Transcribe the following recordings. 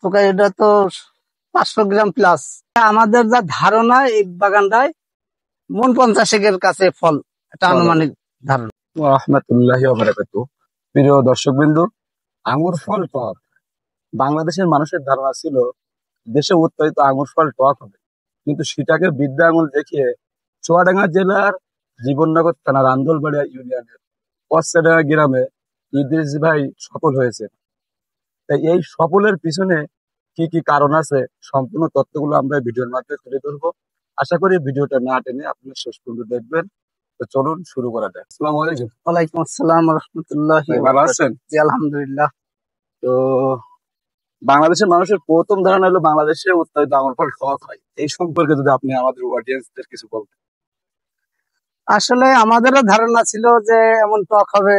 তোকে এটা তো 500 গ্রাম প্লাস। আমাদের যা ধারণা এই বাগানটায় মন 50-এর কাছে ফল, এটা আনুমানিক ধারণা। রাহমাতুল্লাহি ওয়া বারাকাতুহু। প্রিয় দর্শকবৃন্দ, আঙ্গুর ফল টক। বাংলাদেশের মানুষের ধারণা ছিল দেশে উৎপাদিত আঙ্গুর ফল টক হবে, কিন্তু সেটাকে বিদ্যা আঙুল দেখিয়ে চুয়াডাঙ্গা জেলার জীবননগর থানার আন্দোলবাড়িয়া ইউনিয়নের পশ্চাডাঙ্গা গ্রামে ইদ্রিস ভাই সফল হয়েছে। তাই এই সফলের পিছনে কি কি কারণ আছে, সম্পূর্ণ তথ্যগুলো আমরা ভিডিওর মাধ্যমে তুলে ধরবো। আশা করি ভিডিওটা না টেনে আপনারা শেষ পর্যন্ত দেখবেন। তো চলুন শুরু করা যাক। আসসালামু আলাইকুম। ওয়ালাইকুম আসসালাম রহমতুল্লাহি। ভালো আছেন? জি আলহামদুলিল্লাহ। তো বাংলাদেশের মানুষের প্রথম ধারণা হলো বাংলাদেশে উৎপাদিত আঙ্গুর ফল টক হয়। এই সম্পর্কে যদি আপনি আমাদের অডিয়েন্সদের কিছু বলতেন। আসলে আমাদেরও ধারণা ছিল যে এমন টক হবে,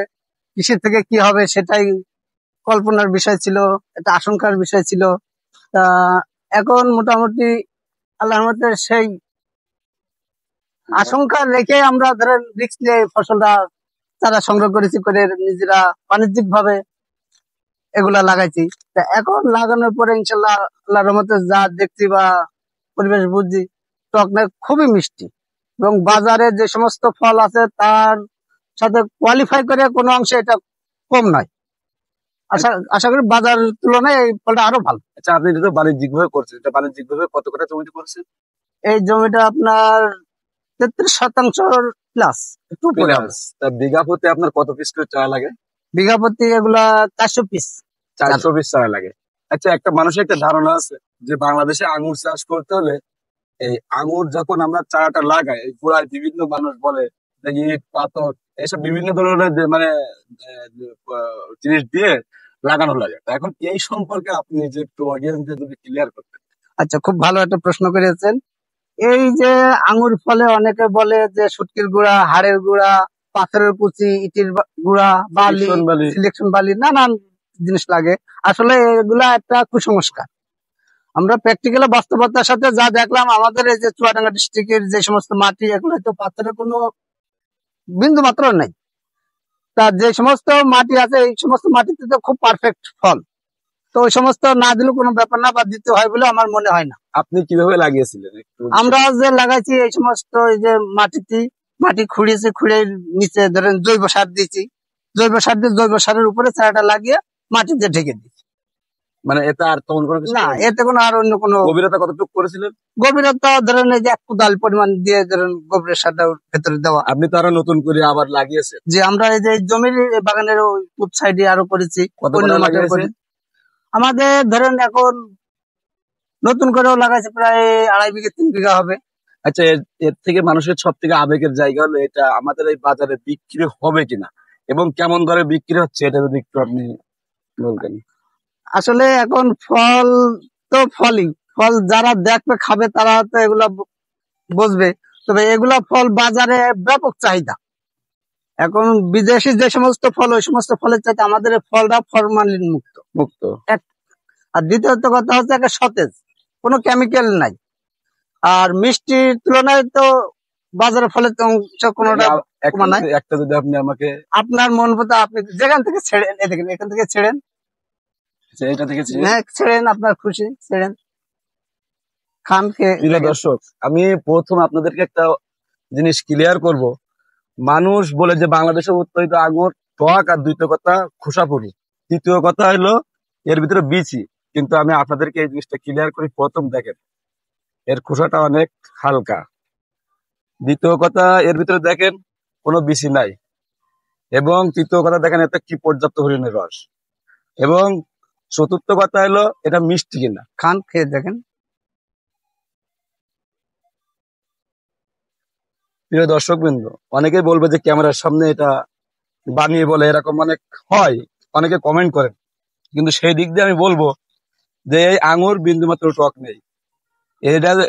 কিসের থেকে কি হবে সেটাই কল্পনার বিষয় ছিল, এটা আশঙ্কার বিষয় ছিল। তা এখন মোটামুটি আল্লাহর মধ্যে সেই আশঙ্কা রেখে আমরা ধরেন রিস্ক নিয়ে ফসলটা চারা সংগ্রহ করেছি, করে নিজেরা বাণিজ্যিক ভাবে এগুলা লাগাইছি। তা এখন লাগানোর পরে ইনশাল্লাহ আল্লাহর রহমতে যা দেখছি বা পরিবেশ বুঝছি, টক না খুবই মিষ্টি, এবং বাজারে যে সমস্ত ফল আছে তার সাথে কোয়ালিফাই করে কোনো অংশে এটা কম নয়। আশা করি বাজার তুলনায় এই ফলটা আরো ভালো। আচ্ছা, আপনি এটা তো বাণিজ্যিক ভাবে করছেন, এটা বাণিজ্যিক ভাবে কত করে জমিতে করছেন? এই জমিটা আপনার 33% প্লাস, একটু উপরে হবে। তা বিঘা প্রতি আপনার কত পিস করে চারা লাগে? বিঘা প্রতি এগুলা 400 পিস। 400 পিস চারা লাগে। আচ্ছা, একটা মানুষের একটা ধারণা আছে যে বাংলাদেশে আঙ্গুর চাষ করতে হলে এই আঙ্গুর যখন আমরা চারাটা লাগাই, এই গোড়ায় বিভিন্ন মানুষ বলে যে ইট পাথর এইসব বিভিন্ন ধরনের মানে জিনিস দিয়ে লাগানো লাগে। এখন এই সম্পর্কে আপনি যে একটু অডিয়েন্সদের যদি ক্লিয়ার করতেন। আচ্ছা, খুব ভালো একটা প্রশ্ন করেছেন। এই যে আঙ্গুর ফলে অনেকে বলে যে শুটকির গুঁড়া, হাড়ের গুঁড়া, পাথরের কুচি, ইটের গুঁড়া, বালি, সিলেকশন বালি, নানান জিনিস লাগে। আসলে এগুলা একটা কুসংস্কার। আমরা প্র্যাকটিক্যালি বাস্তবতার সাথে যা দেখলাম, আমাদের এই যে চুয়াডাঙ্গা ডিস্ট্রিক্টের যে সমস্ত মাটি, এগুলো তো পাথরের কোনো বিন্দু মাত্র নাই। তা যে সমস্ত মাটি আছে এই সমস্ত মাটিতে তো খুব পারফেক্ট ফল, তো ওই সমস্ত না দিলে কোনো ব্যাপার না, বা দিতে হয় বলে আমার মনে হয় না। আপনি কিভাবে লাগিয়েছিলেন? আমরা যে লাগাইছি এই সমস্ত এই যে মাটি খুঁড়িয়েছি, খুঁড়ে নিচে ধরেন জৈব সার দিয়েছি, জৈব সার দিয়ে জৈব সারের উপরে চারাটা লাগিয়ে মাটিতে ঢেকে দিয়েছি। মানে এতে আর তেমন কোনো কিছু না, এতে কোনো আর অন্য কোনো। গভীরতা কতটুকু করেছিলেন? গভীরতা ধরেন এই যে 1 কোদাল পরিমাণ দিয়ে ধরেন গোবরের সারটা ভেতরে দেওয়া। আপনি তো আরো নতুন করে আবার লাগিয়েছেন? যে আমরা এই যে জমির বাগানের উপ সাইডে আরো করেছি। আমাদের ধরেন এখন নতুন করেও লাগাইছে প্রায় 2.5 বিঘা 3 বিঘা হবে। আচ্ছা, এর থেকে মানুষের সব থেকে আবেগের জায়গা হলো এটা আমাদের এই বাজারে বিক্রি হবে কিনা এবং কেমন দরে বিক্রি হচ্ছে, এটা যদি একটু আপনি বলতেন। আসলে এখন ফল তো ফল যারা দেখবে খাবে তারা তো এগুলা বুঝবে, তবে এগুলা ফল বাজারে ব্যাপক চাহিদা। এখন বিদেশি যে সমস্ত ফল, ওই সমস্ত ফলের চাইতে আমাদের ফলটা ফরমালিন মুক্ত। আর দ্বিতীয়ত কথা হচ্ছে একটা সতেজ, কোনো কেমিক্যাল নাই। আর মিষ্টির তুলনায় তো বাজারের ফলের কোনোটা নাই। একটা যদি আপনি আমাকে আপনার মন মতো আপনি যেখান থেকে ছেড়েন, দেখেন এখান থেকে ছেড়েন, এটা থেকে ছেড়েন, আপনার খুশি ছেড়েন, খান। প্রিয় দর্শক, আমি প্রথম আপনাদেরকে একটা জিনিস ক্লিয়ার করব। মানুষ বলে যে বাংলাদেশে উৎপাদিত আঙ্গুর টক, আর দ্বিতীয় কথা খোসা পুরি, তৃতীয় কথা হলো এর ভিতরে বিচি। কিন্তু আমি আপনাদেরকে এই জিনিসটা ক্লিয়ার করি। প্রথম দেখেন এর খোসাটা অনেক হালকা, দ্বিতীয় কথা এর ভিতরে দেখেন কোনো বিচি নাই, এবং তৃতীয় কথা দেখেন এতে কি পর্যাপ্ত পরিমাণে রস, এবং চতুর্থ কথা হলো এটা মিষ্টি কিনা। খান, খেয়ে দেখেন। প্রিয় দর্শকবৃন্দ, অনেকেই বলবে যে ক্যামেরার সামনে এটা বানিয়ে বলে, এরকম অনেক হয়, অনেকে কমেন্ট করেন, কিন্তু সেই দিক দিয়ে আমি বলবো যে এই আঙুর বিন্দুমাত্র টক নেই।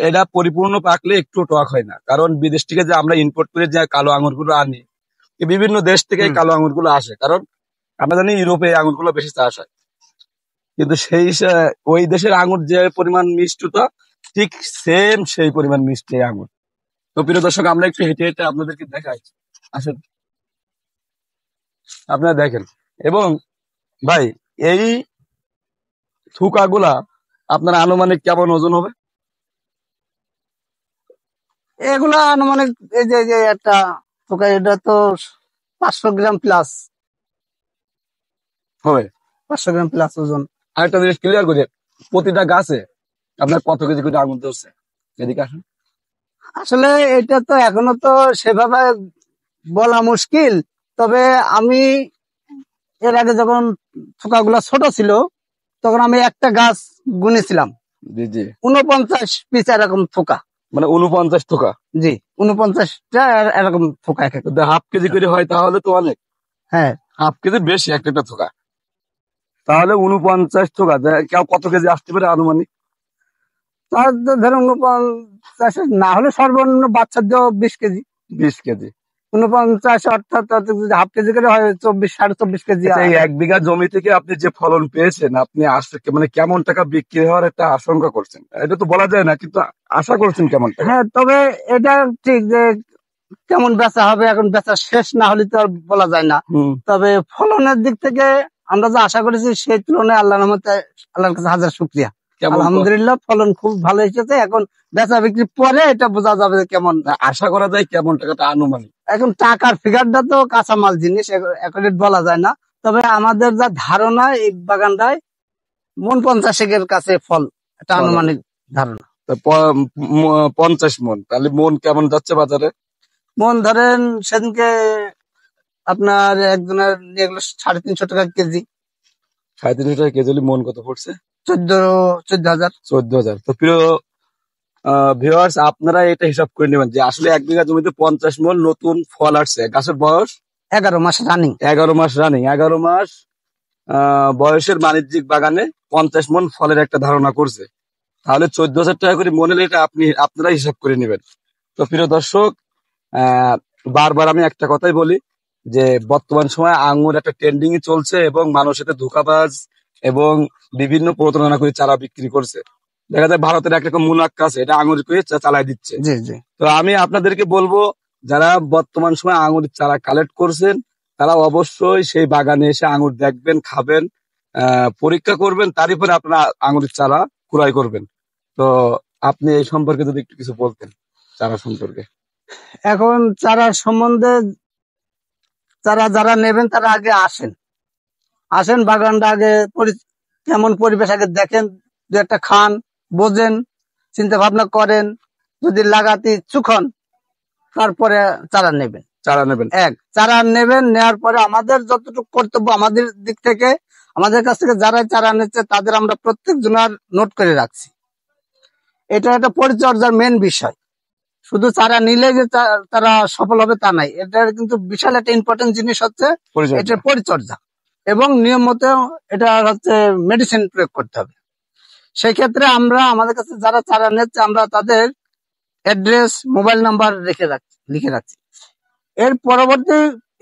এটা পরিপূর্ণ পাকলে একটু টক হয় না, কারণ বিদেশ থেকে যে আমরা ইম্পোর্ট করে যে কালো আঙুরগুলো আনি, বিভিন্ন দেশ থেকে কালো আঙুরগুলো আসে, কারণ আমরা জানি ইউরোপে এই আঙুরগুলো বেশি চাষ হয়, কিন্তু ওই দেশের আঙুর যে পরিমাণ মিষ্টতা, ঠিক সেম সেই পরিমাণ মিষ্টি আঙুর। তো প্রিয় দর্শক, আমরা একটু হেঁটে হেঁটে আপনাদেরকে দেখাই, আসেন আপনারা দেখেন। এবং ভাই, এই থুকাগুলা আপনার আনুমানিক কেমন ওজন হবে? এগুলা আনুমানিক এই যে একটা থোকা, এটা তো 500 গ্রাম প্লাস হবে। 500 গ্রাম প্লাস ওজন। আরেকটা জিনিস ক্লিয়ার করি, প্রতিটা গাছে আপনার কত কেজি করে আঙুর ধরছে? এদিকে আসুন। আসলে এটা তো এখনো তো সেভাবে বলা মুশকিল, তবে আমি এর আগে যখন থোকাগুলা ছোট ছিল তখন আমি একটা গাছ গুনেছিলাম, জি জি, 49 পিস এরকম থোকা। মানে 49 থোকা? জি, 49টা এরকম থোকা এক একটা। হাফ কেজি করে হয় তাহলে তো অনেক। হ্যাঁ, হাফ কেজি বেশি একটা একটা থোকা, তাহলে 49 থোকা কেউ কত কেজি আসতে পারে আনুমানিক? তার ধরুন 49 না হলে সর্বনিম্ন বাচ্চার দেওয়া 20 কেজি। 20 কেজি? 49 অর্থাৎ তাতে যদি হাফ কেজি করে হয় 24-24.5 কেজি। আচ্ছা, এই 1 বিঘা জমি থেকে আপনি যে ফলন পেয়েছেন, আপনি মানে কেমন টাকা বিক্রি হওয়ার একটা আশঙ্কা করছেন? এটা তো বলা যায় না, কিন্তু আশা করছেন কেমন টাকা? হ্যাঁ, তবে এটা ঠিক যে কেমন বেচা হবে, এখন বেচা শেষ না হলে তো আর বলা যায় না। তবে ফলনের দিক থেকে আমরা যা আশা করেছি সেই তুলনায় আল্লাহর রহমতে আল্লাহর কাছে হাজার শুকরিয়া, আলহামদুলিল্লাহ ফলন খুব ভালো এসেছে। এখন বেচা বিক্রির পরে এটা বোঝা যাবে যে কেমন আশা করা যায় কেমন টাকাটা আনুমানিক। এখন টাকার ফিগারটা তো কাঁচামাল জিনিস, অ্যাকুরেট বলা যায় না। তবে আমাদের যা ধারণা এই বাগানটায় মন 50 কাছে ফল, এটা আনুমানিক ধারণা। 50 মন, তাহলে মন কেমন যাচ্ছে বাজারে? মন ধরেন সেদিনকে আপনার একজনের নিয়ে গেলো 350 টাকা কেজি। 350 টাকা কেজি হলে মন কত পড়ছে? 14,000। 14,000। তো প্রিয় ভিউয়ার্স, আপনারা এটা হিসাব করে নেবেন যে আসলে 1 বিঘা জমিতে 50 মন নতুন ফল আসছে। গাছের বয়স 11 মাস রানিং। 11 মাস রানিং। 11 মাস বয়সের বাণিজ্যিক বাগানে 50 মন ফলের একটা ধারণা করছে, তাহলে 14,000 টাকা করে মনে হলে এটা আপনারা হিসাব করে নেবেন। তো প্রিয় দর্শক, বারবার আমি একটা কথাই বলি যে বর্তমান সময়ে আঙ্গুর একটা ট্রেন্ডিং এ চলছে এবং মানুষ এতে ধোঁকাবাজ এবং বিভিন্ন প্রতারণা করে চারা বিক্রি করছে। দেখা যায় ভারতের একরকম মুনাক্কা আছে, এটা আঙুর করে চালাই দিচ্ছে। জি জি। তো আমি আপনাদেরকে বলবো, যারা বর্তমান সময় আঙুরের চারা কালেক্ট করছেন তারা অবশ্যই সেই বাগানে এসে আঙুর দেখবেন, খাবেন, পরীক্ষা করবেন, তারপরে আপনারা আঙুরের চারা ক্রয় করবেন। তো আপনি এই সম্পর্কে যদি একটু কিছু বলতেন, চারা সম্পর্কে। এখন চারা সম্বন্ধে চারা যারা নেবেন তারা আগে আসেন বাগানটা আগে কেমন পরিবেশ আগে দেখেন, দু একটা খান, বোঝেন, চিন্তা ভাবনা করেন, যদি লাগাতে ইচ্ছুক হন তারপরে চারা নেবেন। চারা নেবেন, নেওয়ার পরে আমাদের যতটুকু কর্তব্য আমাদের দিক থেকে, আমাদের কাছ থেকে যারা চারা নিচ্ছে তাদের আমরা প্রত্যেক জনের নোট করে রাখছি। এটা একটা পরিচর্যার মেন বিষয়। শুধু চারা নিলে যে তারা সফল হবে তা নাই, এটার কিন্তু বিশাল একটা ইম্পর্টেন্ট জিনিস হচ্ছে এটার পরিচর্যা, এবং নিয়ম মতো এটা হচ্ছে মেডিসিন প্রয়োগ করতে হবে। সেই ক্ষেত্রে আমরা আমাদের কাছে যারা চারা নিচ্ছে আমরা তাদের অ্যাড্রেস, মোবাইল নাম্বার লিখে রাখছি। এর পরবর্তী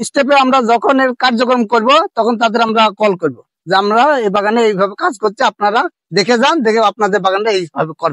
স্টেপে আমরা যখন এর কার্যক্রম করব তখন তাদের আমরা কল করব যে আমরা এই বাগানে এইভাবে কাজ করছি, আপনারা দেখে যান, দেখে আপনাদের বাগানটা এইভাবে করবেন।